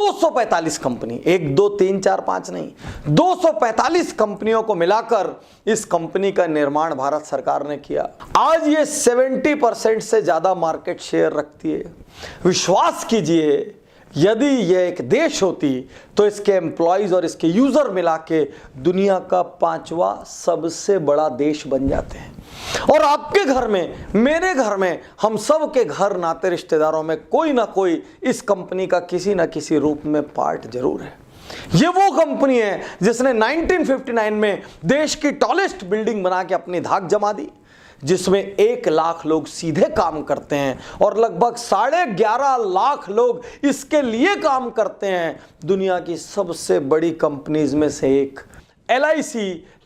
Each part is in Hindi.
245 कंपनी, 1 2 3 4 5 नहीं, 245 कंपनियों को मिलाकर इस कंपनी का निर्माण भारत सरकार ने किया। आज ये 70% से ज्यादा मार्केट शेयर रखती है। विश्वास कीजिए, यदि यह एक देश होती तो इसके एम्प्लॉइज और इसके यूजर मिला के दुनिया का 5वां सबसे बड़ा देश बन जाते हैं। और आपके घर में, मेरे घर में, हम सब के घर नाते रिश्तेदारों में कोई ना कोई इस कंपनी का किसी ना किसी रूप में पार्ट जरूर है। ये वो कंपनी है जिसने 1959 में देश की टॉलेस्ट बिल्डिंग बना के अपनी धाक जमा दी, जिसमें 1 लाख लोग सीधे काम करते हैं और लगभग 11.5 लाख लोग इसके लिए काम करते हैं। दुनिया की सबसे बड़ी कंपनीज में से एक LIC,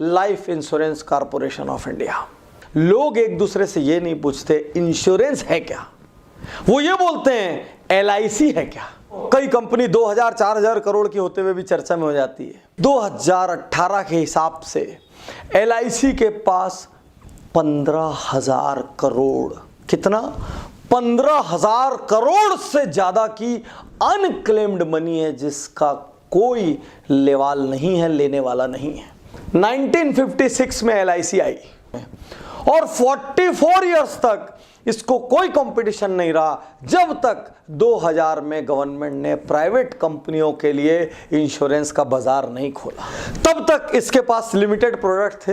life insurance corporation of India. लोग एक दूसरे से ये नहीं पूछते इंश्योरेंस है क्या, वो ये बोलते हैं LIC है क्या। कई कंपनी 2000-4000 करोड़ की होते हुए भी चर्चा में हो जाती है। 2018 के हिसाब से LIC के पास 15,000 करोड़, कितना, 15,000 करोड़ से ज्यादा की अनक्लेम्ड मनी है, जिसका कोई लेवाल नहीं है, लेने वाला नहीं है। 1956 में LIC आई और 44 इयर्स तक इसको कोई कंपटीशन नहीं रहा, जब तक 2000 में गवर्नमेंट ने प्राइवेट कंपनियों के लिए इंश्योरेंस का बाजार नहीं खोला। तब तक इसके पास लिमिटेड प्रोडक्ट थे,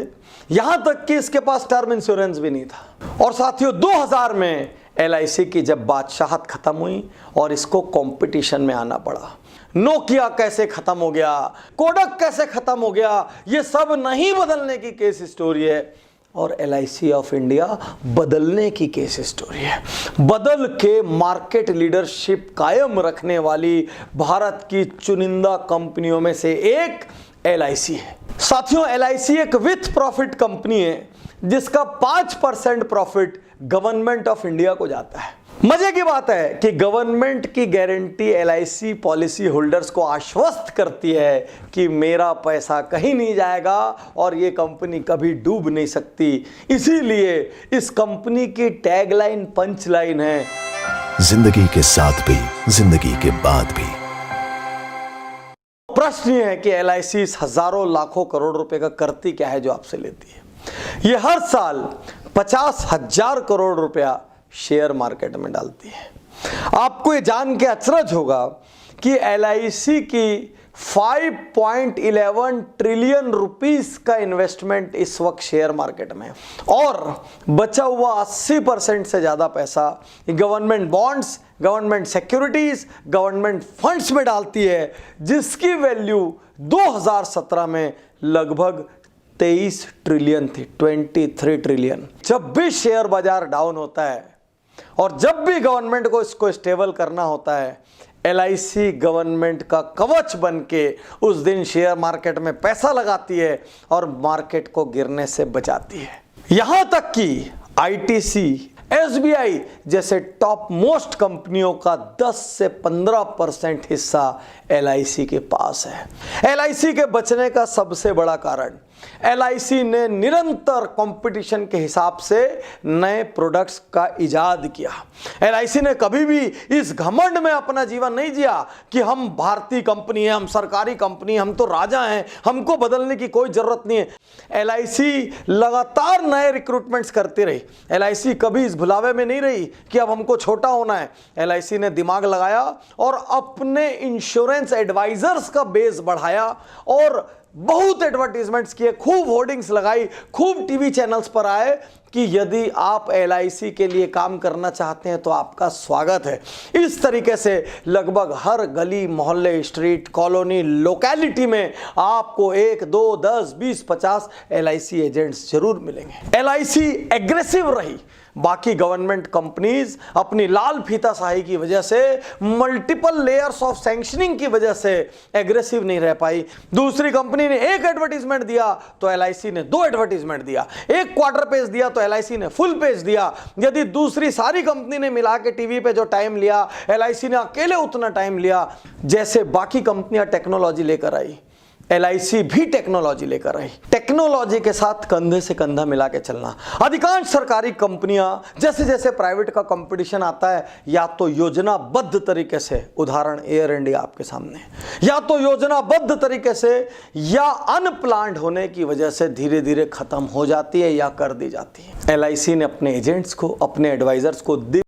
यहां तक कि इसके पास टर्म इंश्योरेंस भी नहीं था। और साथियों, 2000 में LIC की जब बादशाहत खत्म हुई और इसको कंपटीशन में आना पड़ा, नोकिया कैसे खत्म हो गया, कोडक कैसे खत्म हो गया, ये सब नहीं बदलने की केस स्टोरी है, और LIC ऑफ इंडिया बदलने की केस स्टोरी है। बदल के मार्केट लीडरशिप कायम रखने वाली भारत की चुनिंदा कंपनियों में से एक LIC है। साथियों, LIC एक विथ प्रॉफिट कंपनी है जिसका 5% प्रॉफिट गवर्नमेंट ऑफ इंडिया को जाता है। मजे की बात है कि गवर्नमेंट की गारंटी LIC पॉलिसी होल्डर्स को आश्वस्त करती है कि मेरा पैसा कहीं नहीं जाएगा और ये कंपनी कभी डूब नहीं सकती। इसीलिए इस कंपनी की टैगलाइन, पंच लाइन है, जिंदगी के साथ भी, जिंदगी के बाद भी। प्रश्न ये है कि LIC इस हजारों लाखों करोड़ रुपए का करती क्या है जो आपसे लेती है। ये हर साल 50,000 करोड़ रुपया शेयर मार्केट में डालती है। आपको ये जान के अचरज होगा कि LIC की 5.11 ट्रिलियन रुपीस का इन्वेस्टमेंट इस वक्त शेयर मार्केट में है और बचा हुआ 80% से ज्यादा पैसा government bonds, government securities, government funds में डालती है, जिसकी वैल्यू 2017 में लगभग 23 ट्रिलियन थी, 23 ट्रिलियन। जब भी शेयर बाजार डाउन होता है और जब भी गवर्नमेंट को इसको स्टेबल करना होता है, LIC गवर्नमेंट का कवच बन के उस दिन शेयर मार्केट में पैसा लगाती है और मार्केट को गिरने से बचाती है। यहां तक कि ITC, SBI जैसे टॉप मोस्ट कंपनियों का 10 से 15% हिस्सा LIC के पास है। LIC के बचने का सबसे बड़ा कारण LIC ने निरंतर कंपटीशन के हिसाब से नए प्रोडक्ट्स का इजाद किया। LIC ने कभी भी इस घमंड में अपना जीवन नहीं जिया कि हम भारतीय कंपनी है, हम सरकारी कंपनी, हम तो राजा हैं, हमको बदलने की कोई जरूरत नहीं है। LIC लगातार नए रिक्रूटमेंट्स करती रही। LIC कभी इस भुलावे में नहीं रही कि अब हमको छोटा होना है। LIC ने दिमाग लगाया और अपने इंश्योरेंस एडवाइजर्स का बेस बढ़ाया और बहुत एडवर्टीजमेंट्स किए, खूब होर्डिंग्स लगाई, खूब टीवी चैनल्स पर आए कि यदि आप LIC के लिए काम करना चाहते हैं तो आपका स्वागत है। इस तरीके से लगभग हर गली, मोहल्ले, स्ट्रीट, कॉलोनी, लोकेलिटी में आपको 1, 2, 10, 20, 50 LIC एजेंट्स जरूर मिलेंगे। LIC एग्रेसिव रही। बाकी गवर्नमेंट कंपनीज अपनी लाल फीताशाही की वजह से, मल्टीपल लेयर्स ऑफ सैंक्शनिंग की वजह से एग्रेसिव नहीं रह पाई। दूसरी कंपनी ने एक एडवर्टीजमेंट दिया तो LIC ने 2 एडवर्टीजमेंट दिया, एक क्वार्टर पेज दिया तो LIC ने फुल पेज दिया। यदि दूसरी सारी कंपनी ने मिला के टीवी पे जो टाइम लिया, LIC ने अकेले उतना टाइम लिया। जैसे बाकी कंपनियां टेक्नोलॉजी लेकर आई, LIC भी टेक्नोलॉजी लेकर आई। टेक्नोलॉजी के साथ कंधे से कंधा मिला के चलना। अधिकांश सरकारी कंपनियां जैसे जैसे प्राइवेट का कंपटीशन आता है, या तो योजनाबद्ध तरीके से, उदाहरण एयर इंडिया आपके सामने, या तो योजनाबद्ध तरीके से या अनप्लान्ड होने की वजह से धीरे धीरे खत्म हो जाती है या कर दी जाती है। LIC ने अपने एजेंट्स को, अपने एडवाइजर्स को